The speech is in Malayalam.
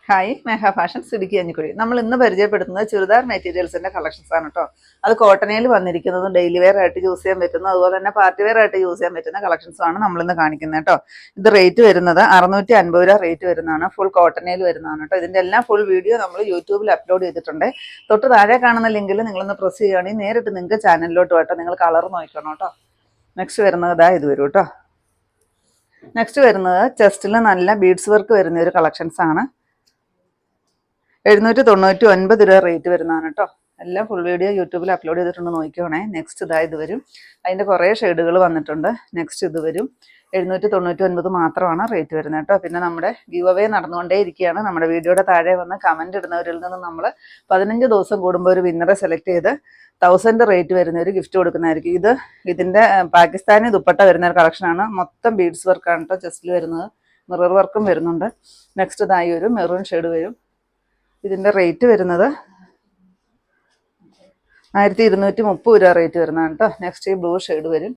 ഹായ് മേഘ ഫാഷൻസ് ഇടുക്കി അഞ്ഞിക്കുഴി. നമ്മൾ ഇന്ന് പരിചയപ്പെടുത്തുന്നത് ചുരിദാർ മെറ്റീരിയൽസിന്റെ കളക്ഷൻസ് ആണ് കേട്ടോ. അത് കോട്ടണിയിൽ വന്നിരിക്കുന്നതും ഡെയിലി വെയർ ആയിട്ട് യൂസ് ചെയ്യാൻ പറ്റുന്ന അതുപോലെ തന്നെ പാർട്ടി വെയർ ആയിട്ട് യൂസ് ചെയ്യാൻ പറ്റുന്ന കളക്ഷൻസും ആണ് നമ്മളിന്ന് കാണിക്കുന്നത് കേട്ടോ. ഇത് റേറ്റ് വരുന്നത് 650 രൂപ റേറ്റ് വരുന്നതാണ്. ഫുൾ കോട്ടണിയിൽ വരുന്നതാണ് കേട്ടോ. ഇതിന്റെ എല്ലാം ഫുൾ വീഡിയോ നമ്മൾ യൂട്യൂബിൽ അപ്ലോഡ് ചെയ്തിട്ടുണ്ട്. തൊട്ട് താഴെ കാണുന്ന ലിങ്കിൽ നിങ്ങളൊന്ന് പ്രസ് ചെയ്യുകയാണെങ്കിൽ നേരിട്ട് നിങ്ങൾക്ക് ചാനലിലോട്ട് കേട്ടോ. നിങ്ങൾ കളർ നോക്കണം കേട്ടോ. നെക്സ്റ്റ് വരുന്നത് ഇതാ ഇത് വരും കേട്ടോ. നെക്സ്റ്റ് വരുന്നത് ചെസ്റ്റിൽ നല്ല ബീഡ്സ് വർക്ക് വരുന്ന ഒരു കളക്ഷൻസ് ആണ്. 799 രൂപ റേറ്റ് വരുന്നതാണ് കേട്ടോ. എല്ലാം ഫുൾ വീഡിയോ യൂട്യൂബിൽ അപ്ലോഡ് ചെയ്തിട്ടുണ്ട്, നോക്കിക്കോണേ. നെക്സ്റ്റ് ഇതാ ഇത് വരും. അതിൻ്റെ കുറേ ഷെയ്ഡുകൾ വന്നിട്ടുണ്ട്. നെക്സ്റ്റ് ഇത് വരും. 799 മാത്രമാണ് റേറ്റ് വരുന്നത് കേട്ടോ. പിന്നെ നമ്മുടെ ഗീവ് അവേ നടന്നുകൊണ്ടേ ഇരിക്കുകയാണ്. നമ്മുടെ വീഡിയോയുടെ താഴെ വന്ന് കമൻറ്റ് ഇടുന്നവരിൽ നിന്ന് നമ്മൾ 15 ദിവസം കൂടുമ്പോൾ ഒരു വിന്നറെ സെലക്ട് ചെയ്ത് 1000 റേറ്റ് വരുന്ന ഒരു ഗിഫ്റ്റ് കൊടുക്കുന്നതായിരിക്കും. ഇതിൻ്റെ പാകിസ്ഥാനി ദുപ്പട്ട വരുന്ന ഒരു കളക്ഷനാണ്. മൊത്തം ബീഡ്സ് വർക്കാണ് കേട്ടോ ചെസ്റ്റിൽ വരുന്നത്. മിറർ വർക്കും വരുന്നുണ്ട്. നെക്സ്റ്റ് ഇതായി ഒരു മെറൂൺ ഷെയ്ഡ് വരും. ഇതിൻ്റെ റേറ്റ് വരുന്നത് 1230 രൂപ റേറ്റ് വരുന്നതാണ് കേട്ടോ. നെക്സ്റ്റ് ഈ ബ്ലൂ ഷെയ്ഡ് വരും.